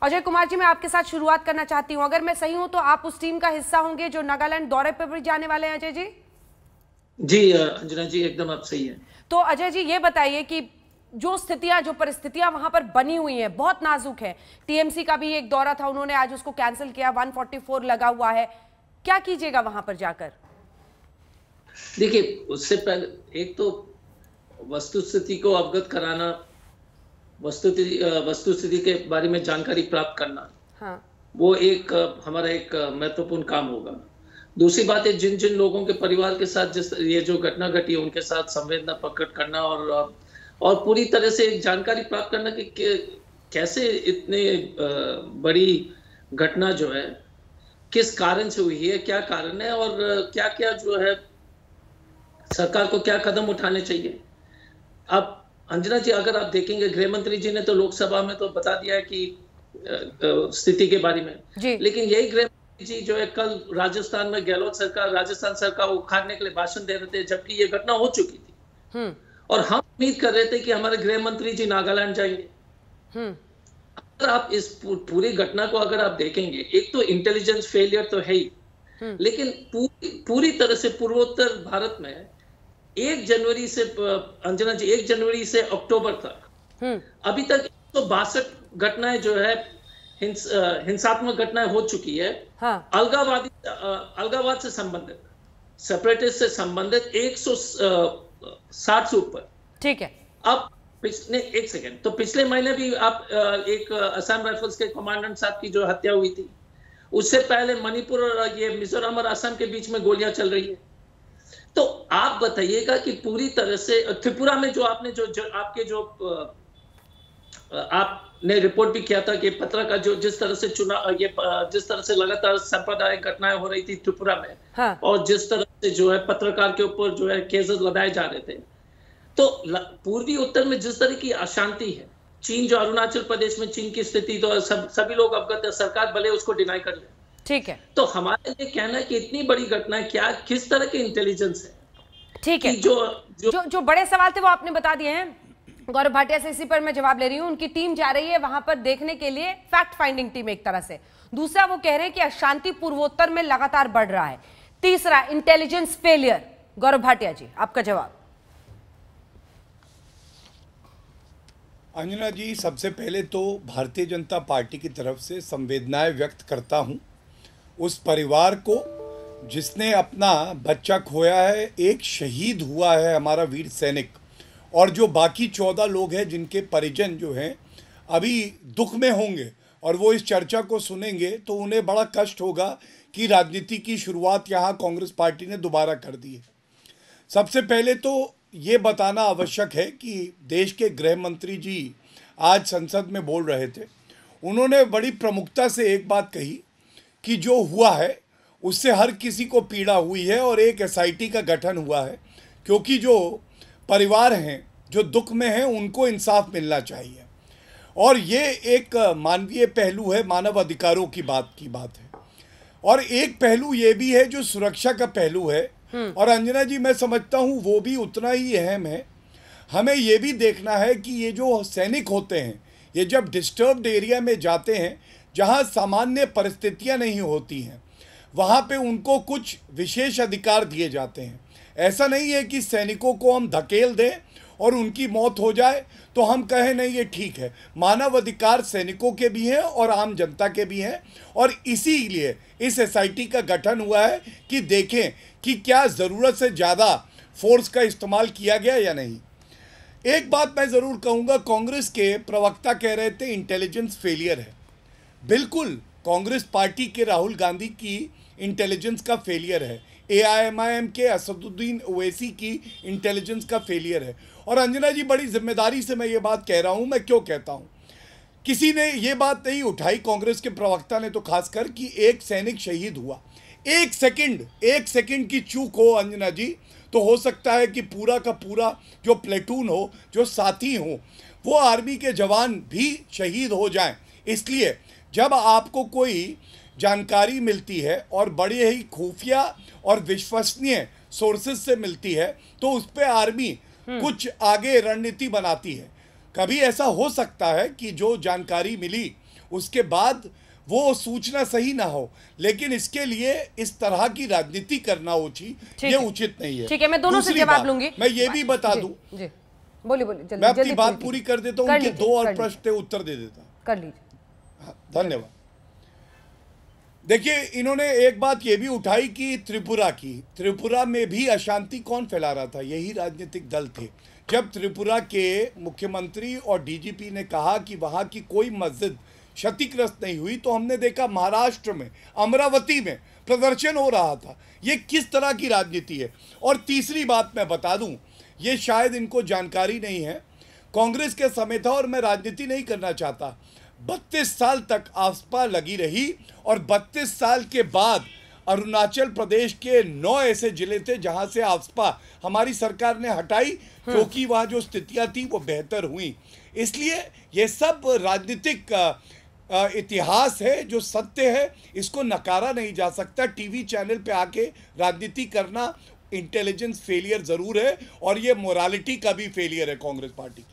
अजय कुमार जी, मैं आपके साथ शुरुआत करना चाहती हूं। अगर मैं सही हूं तो आप उस टीम का हिस्सा होंगे जो नागालैंड दौरे पर भी जाने वाले हैं, अजय जी? जी अंजना जी, एकदम आप सही है। तो अजय जी, ये बताइए कि जो स्थितियां, जो परिस्थितियां वहां पर बनी हुई हैं, बहुत नाजुक है। टीएमसी का भी एक दौरा था, उन्होंने आज उसको कैंसिल किया, 144 लगा हुआ है। क्या कीजिएगा वहां पर जाकर? देखिए, उससे पहले एक तो वस्तुस्थिति को अवगत कराना, वस्तुस्थिति के बारे में जानकारी प्राप्त करना, हाँ। वो एक हमारा एक महत्वपूर्ण काम होगा। दूसरी बात है, जिन जिन लोगों के परिवार के साथ जिस ये जो घटना घटी है उनके साथ संवेदना प्रकट करना और पूरी तरह से जानकारी प्राप्त करना कि कैसे इतने बड़ी घटना जो है किस कारण से हुई है, क्या कारण है और क्या क्या जो है सरकार को क्या कदम उठाने चाहिए। अब अंजना जी, अगर आप देखेंगे, गृह मंत्री जी ने तो लोकसभा में तो बता दिया है कि स्थिति के बारे में, लेकिन यही गृह मंत्री जी जो है कल राजस्थान में गहलोत सरकार, राजस्थान सरकार उखाड़ने के लिए भाषण दे रहे थे, जबकि ये घटना हो चुकी थी। और हम उम्मीद कर रहे थे कि हमारे गृह मंत्री जी नागालैंड जाएंगे। अगर आप इस पूरी घटना को अगर आप देखेंगे, एक तो इंटेलिजेंस फेलियर तो है ही, लेकिन पूरी तरह से पूर्वोत्तर भारत में 1 जनवरी से अंजना जी 1 जनवरी से अक्टूबर तक अभी तक 162 घटनाएं जो है हिंसात्मक घटनाएं हो चुकी है। हाँ। अलगावाद से संबंधित, सेपरेटिस्ट से संबंधित 160 से ऊपर। ठीक है। अब पिछले एक सेकेंड, तो पिछले महीने भी आप एक असम राइफल्स के कमांडेंट साहब की जो हत्या हुई थी, उससे पहले मणिपुर और ये मिजोरम और असम के बीच में गोलियां चल रही है। तो आप बताइएगा कि पूरी तरह से त्रिपुरा में जो आपने आपके जो आपने रिपोर्ट भी किया था कि पत्रकार जो जिस तरह से जिस तरह से लगातार सांप्रदायिक घटनाएं हो रही थी त्रिपुरा में। हाँ। और जिस तरह से जो है पत्रकार के ऊपर जो है केसेस लगाए जा रहे थे, तो पूर्वी उत्तर में जिस तरह की अशांति है, चीन जो अरुणाचल प्रदेश में चीन की स्थिति तो सभी लोग अवगत है, सरकार भले उसको डिनाई कर ले। ठीक है। तो हमारे लिए कहना है कि इतनी बड़ी घटना क्या, किस तरह की इंटेलिजेंस है। ठीक है। जो बड़े सवाल थे वो आपने बता दिए हैं। गौरव भाटिया से इसी पर मैं जवाब ले रही हूं। उनकी टीम जा रही है वहां पर देखने के लिए, फैक्ट फाइंडिंग टीम एक तरह से। दूसरा, वो कह रहे हैं कि अशांति पूर्वोत्तर में लगातार बढ़ रहा है। तीसरा, इंटेलिजेंस फेलियर। गौरव भाटिया जी, आपका जवाब। अंजना जी, सबसे पहले तो भारतीय जनता पार्टी की तरफ से संवेदनाएं व्यक्त करता हूं उस परिवार को जिसने अपना बच्चा खोया है, एक शहीद हुआ है हमारा वीर सैनिक, और जो बाकी 14 लोग हैं जिनके परिजन जो हैं अभी दुख में होंगे और वो इस चर्चा को सुनेंगे तो उन्हें बड़ा कष्ट होगा कि राजनीति की शुरुआत यहाँ कांग्रेस पार्टी ने दोबारा कर दी है। सबसे पहले तो ये बताना आवश्यक है कि देश के गृह मंत्री जी आज संसद में बोल रहे थे। उन्होंने बड़ी प्रमुखता से एक बात कही कि जो हुआ है उससे हर किसी को पीड़ा हुई है और एक एसआईटी का गठन हुआ है, क्योंकि जो परिवार हैं जो दुख में हैं उनको इंसाफ मिलना चाहिए। और ये एक मानवीय पहलू है, मानव अधिकारों की बात है। और एक पहलू ये भी है जो सुरक्षा का पहलू है। और अंजना जी, मैं समझता हूँ वो भी उतना ही अहम है। हमें ये भी देखना है कि ये जो सैनिक होते हैं, ये जब डिस्टर्ब्ड एरिया में जाते हैं जहाँ सामान्य परिस्थितियाँ नहीं होती हैं, वहाँ पे उनको कुछ विशेष अधिकार दिए जाते हैं। ऐसा नहीं है कि सैनिकों को हम धकेल दें और उनकी मौत हो जाए तो हम कहें नहीं ये ठीक है। मानव अधिकार सैनिकों के भी हैं और आम जनता के भी हैं, और इसीलिए इस एसआईटी का गठन हुआ है कि देखें कि क्या ज़रूरत से ज़्यादा फोर्स का इस्तेमाल किया गया या नहीं। एक बात मैं ज़रूर कहूँगा, कांग्रेस के प्रवक्ता कह रहे थे इंटेलिजेंस फेलियर है। बिल्कुल, कांग्रेस पार्टी के राहुल गांधी की इंटेलिजेंस का फेलियर है, एआईएमआईएम के असदुद्दीन ओवैसी की इंटेलिजेंस का फेलियर है। और अंजना जी, बड़ी जिम्मेदारी से मैं ये बात कह रहा हूँ। मैं क्यों कहता हूँ, किसी ने ये बात नहीं उठाई, कांग्रेस के प्रवक्ता ने तो खासकर, कि एक सैनिक शहीद हुआ। एक सेकंड की चूक हो अंजना जी तो हो सकता है कि पूरा का पूरा जो प्लेटून हो, जो साथी हो, वो आर्मी के जवान भी शहीद हो जाएं। इसलिए जब आपको कोई जानकारी मिलती है और बड़े ही खुफिया और विश्वसनीय सोर्सेज से मिलती है तो उस पर आर्मी कुछ आगे रणनीति बनाती है। कभी ऐसा हो सकता है कि जो जानकारी मिली उसके बाद वो सूचना सही ना हो, लेकिन इसके लिए इस तरह की राजनीति करना ये उचित नहीं है। ठीक है, मैं दोनों से जवाब लूंगी। मैं ये भी बता दूं, जी बोलिए जल्दी, मैं अपनी बात पूरी कर देता हूं, उनके 2 और प्रश्न थे, उत्तर दे देता। कर लीजिए। धन्यवाद। देखिए, इन्होंने एक बात ये भी उठाई कि त्रिपुरा में भी अशांति कौन फैला रहा था? यही राजनीतिक दल थे। जब त्रिपुरा के मुख्यमंत्री और डीजीपी ने कहा कि वहां की कोई मस्जिद क्षतिग्रस्त नहीं हुई, तो हमने देखा महाराष्ट्र में, अमरावती में प्रदर्शन हो रहा था। ये किस तरह की राजनीति है? और तीसरी बात मैं बता दूं, ये शायद इनको जानकारी नहीं है, कांग्रेस के समय था और मैं राजनीति नहीं करना चाहता। 32 साल तक आफ्सपा लगी रही और 32 साल के बाद अरुणाचल प्रदेश के 9 ऐसे जिले थे जहां से आफ्सपा हमारी सरकार ने हटाई, क्योंकि वहां जो स्थितियां थी वो बेहतर हुई। इसलिए ये सब राजनीतिक इतिहास है जो सत्य है, इसको नकारा नहीं जा सकता। टीवी चैनल पे आके राजनीति करना इंटेलिजेंस फेलियर जरूर है, और ये मोरालिटी का भी फेलियर है कांग्रेस पार्टी की।